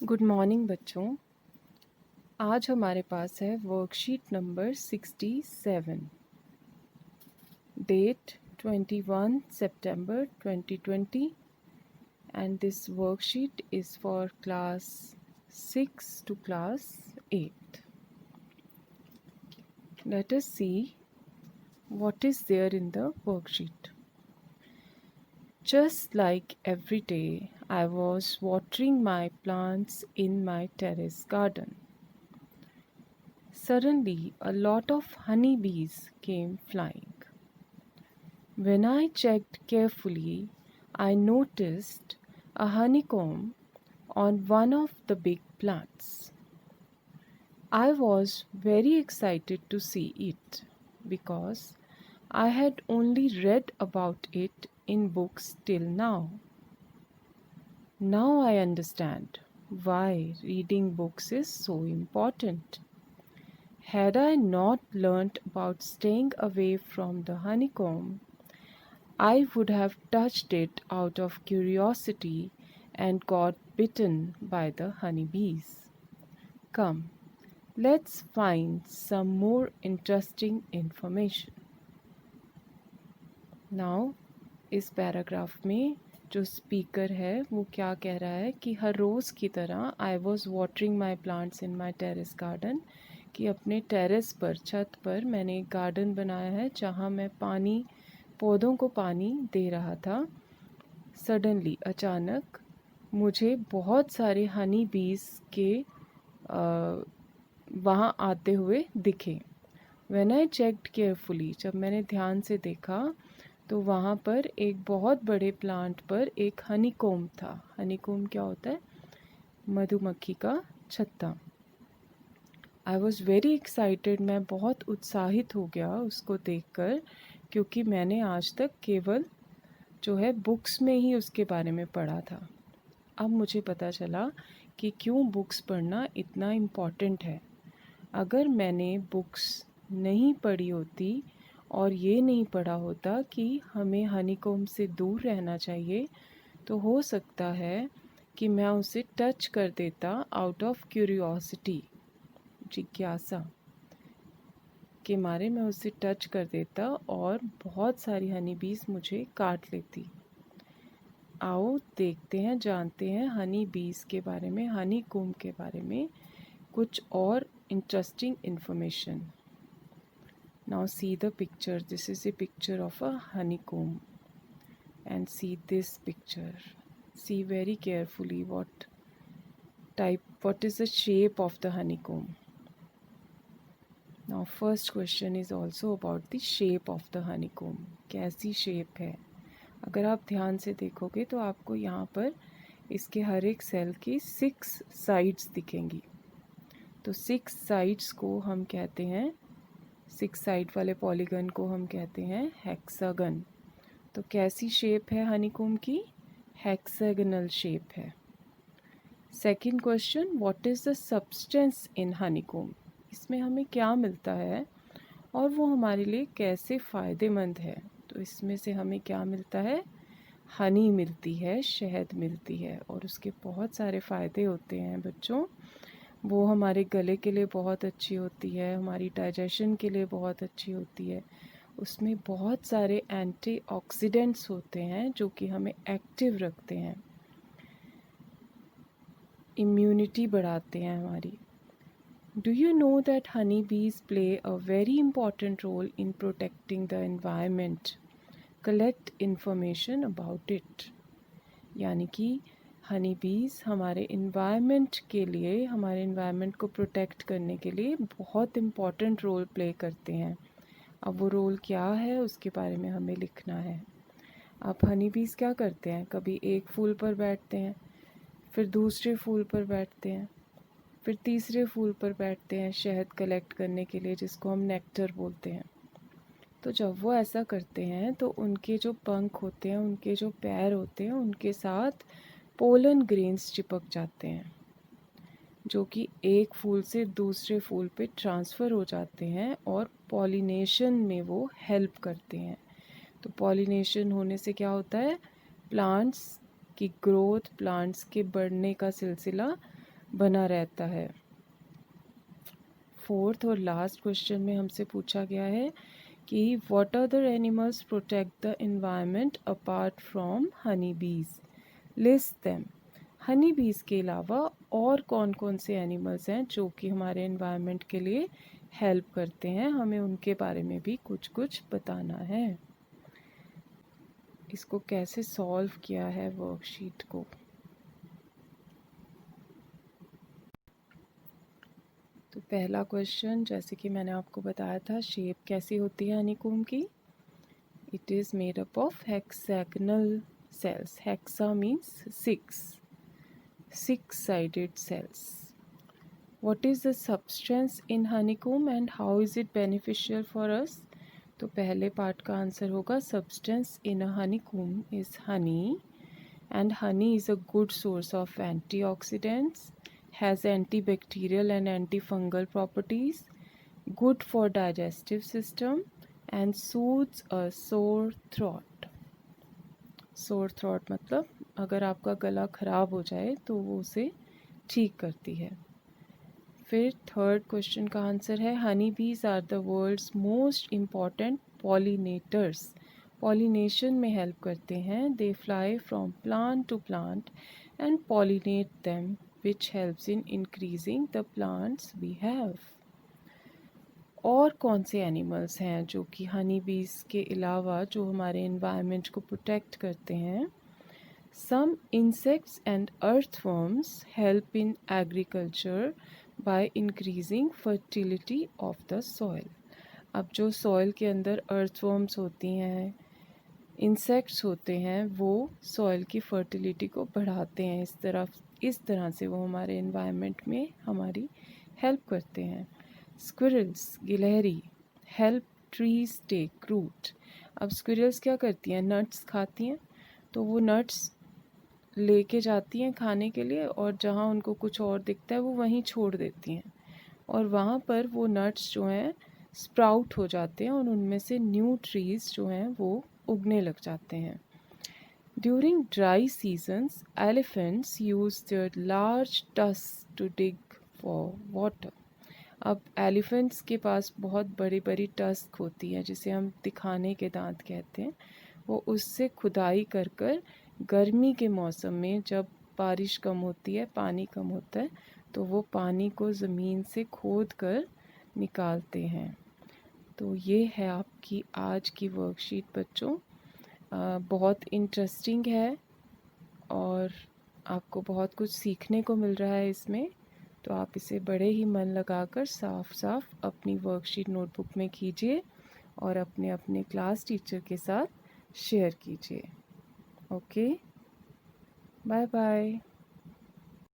Good morning बच्चों। आज हमारे पास है worksheet number 67। Date 21 September 2020 and this worksheet is for class 6 to class 8. Let us see what is there in the worksheet. Just like every day, I was watering my plants in my terrace garden. Suddenly, a lot of honeybees came flying. When I checked carefully, I noticed a honeycomb on one of the big plants. I was very excited to see it because I had only read about it in books till now. Now I understand why reading books is so important. Had I not learnt about staying away from the honeycomb, I would have touched it out of curiosity and got bitten by the honeybees. Come, let's find some more interesting information. Now, इस paragraph में जो speaker है वो क्या कह रहा है कि हर रोज़ की तरह I was watering my plants in my terrace garden, कि अपने टेरेस पर छत पर मैंने एक गार्डन बनाया है जहाँ मैं पौधों को पानी दे रहा था। सडनली अचानक मुझे बहुत सारे हनी बीज के वहाँ आते हुए दिखे। व्हेन आई चेक्ड केयरफुली, जब मैंने ध्यान से देखा तो वहाँ पर एक बहुत बड़े प्लांट पर एक हनीकॉम्ब था। हनीकॉम्ब क्या होता है? मधुमक्खी का छत्ता। आई वॉज़ वेरी एक्साइटेड, मैं बहुत उत्साहित हो गया उसको देखकर, क्योंकि मैंने आज तक केवल जो है बुक्स में ही उसके बारे में पढ़ा था। अब मुझे पता चला कि क्यों बुक्स पढ़ना इतना इम्पॉर्टेंट है। अगर मैंने बुक्स नहीं पढ़ी होती और ये नहीं पढ़ा होता कि हमें हनीकॉम्ब से दूर रहना चाहिए, तो हो सकता है कि मैं उसे टच कर देता आउट ऑफ क्यूरियोसिटी, जिज्ञासा के मारे मैं उसे टच कर देता और बहुत सारी हनी बीज मुझे काट लेती। आओ देखते हैं, जानते हैं हनी बीज के बारे में, हनी कॉम्ब के बारे में कुछ और interesting information. Now see the picture. This is a picture of a honeycomb. And see this picture. See very carefully what is the shape of the honeycomb. Now first question is also about the shape of the honeycomb. कैसी shape है? अगर आप ध्यान से देखोगे तो आपको यहाँ पर इसके हर एक सेल की 6 साइड्स दिखेंगी। तो 6 साइड्स को हम कहते हैं, 6 साइड वाले पॉलीगन को हम कहते हैं हेक्सागन। तो कैसी शेप है हनीकॉम्ब की? हेक्सागनल शेप है। Second question, what is the substance in honeycomb? इसमें हमें क्या मिलता है और वो हमारे लिए कैसे फ़ायदेमंद है? तो इसमें से हमें क्या मिलता है? हनी मिलती है, शहद मिलती है, और उसके बहुत सारे फ़ायदे होते हैं बच्चों। वो हमारे गले के लिए बहुत अच्छी होती है, हमारी डाइजेशन के लिए बहुत अच्छी होती है। उसमें बहुत सारे एंटीऑक्सीडेंट्स होते हैं जो कि हमें एक्टिव रखते हैं, इम्यूनिटी बढ़ाते हैं हमारी। Do you know that honey bees play a very important role in protecting the environment? Collect information about it. यानी कि हनी बीज हमारे इन्वायरमेंट के लिए, हमारे इन्वायरमेंट को प्रोटेक्ट करने के लिए बहुत इम्पॉर्टेंट रोल प्ले करते हैं। अब वो रोल क्या है उसके बारे में हमें लिखना है। अब हनी बीज क्या करते हैं? कभी एक फूल पर बैठते हैं, फिर दूसरे फूल पर बैठते हैं, फिर तीसरे फूल पर बैठते हैं शहद कलेक्ट करने के लिए, जिसको हम नेक्टर बोलते हैं। तो जब वो ऐसा करते हैं तो उनके जो पंख होते हैं, उनके जो पैर होते हैं, उनके साथ पोलन ग्रेन्स चिपक जाते हैं, जो कि एक फूल से दूसरे फूल पे ट्रांसफ़र हो जाते हैं और पॉलिनेशन में वो हेल्प करते हैं। तो पॉलिनेशन होने से क्या होता है? प्लांट्स की ग्रोथ, प्लांट्स के बढ़ने का सिलसिला बना रहता है। फोर्थ और लास्ट क्वेश्चन में हमसे पूछा गया है कि what other animals protect the environment apart from Honey बीज, लिस्ट देम। हनी बीज के अलावा और कौन कौन से एनिमल्स हैं जो कि हमारे एनवायरनमेंट के लिए हेल्प करते हैं, हमें उनके बारे में भी कुछ कुछ बताना है। इसको कैसे सॉल्व किया है वर्कशीट को। तो पहला क्वेश्चन, जैसे कि मैंने आपको बताया था, शेप कैसी होती है हनीकॉम्ब की। It is made up of hexagonal cells. Hexa means six sided cells. What is the substance in honeycomb and how is it beneficial for us? तो पहले पार्ट का आंसर होगा substance in a honeycomb is honey, and honey is a good source of antioxidants, has antibacterial and antifungal properties, good for digestive system and soothes a sore throat. सोर throat मतलब अगर आपका गला ख़राब हो जाए तो वो उसे ठीक करती है। फिर थर्ड क्वेश्चन का आंसर है honey bees are the world's most important pollinators. Pollination में हेल्प करते हैं। They fly from plant to plant and pollinate them which helps in increasing the plants we have. और कौन से एनिमल्स हैं जो कि हनी बीज के अलावा जो हमारे एनवायरनमेंट को प्रोटेक्ट करते हैं। Some insects and earthworms help in agriculture by increasing fertility of the soil. अब जो सॉइल के अंदर अर्थवर्म्स होती हैं, इंसेक्ट्स होते हैं, वो सॉइल की फर्टिलिटी को बढ़ाते हैं। इस तरह से वो हमारे एनवायरनमेंट में हमारी हेल्प करते हैं। स्क्विरल्स, गिलहरी, हेल्प ट्रीज टेक रूट। अब स्क्विरल्स क्या करती हैं, नट्स खाती हैं, तो वो नट्स लेके जाती हैं खाने के लिए और जहाँ उनको कुछ और दिखता है वो वहीं छोड़ देती हैं और वहाँ पर वो नट्स जो हैं स्प्राउट हो जाते हैं और उनमें से न्यू ट्रीज़ जो हैं वो उगने लग जाते हैं। During dry seasons elephants use their large tusk to dig for water. अब एलिफेंट्स के पास बहुत बड़ी बड़ी टस्क होती है जिसे हम दिखाने के दांत कहते हैं। वो उससे खुदाई कर कर गर्मी के मौसम में जब बारिश कम होती है, पानी कम होता है, तो वो पानी को ज़मीन से खोद कर निकालते हैं। तो ये है आपकी आज की वर्कशीट बच्चों। बहुत इंटरेस्टिंग है और आपको बहुत कुछ सीखने को मिल रहा है इसमें। तो आप इसे बड़े ही मन लगाकर साफ साफ अपनी वर्कशीट नोटबुक में कीजिए और अपने अपने क्लास टीचर के साथ शेयर कीजिए। Okay, bye bye.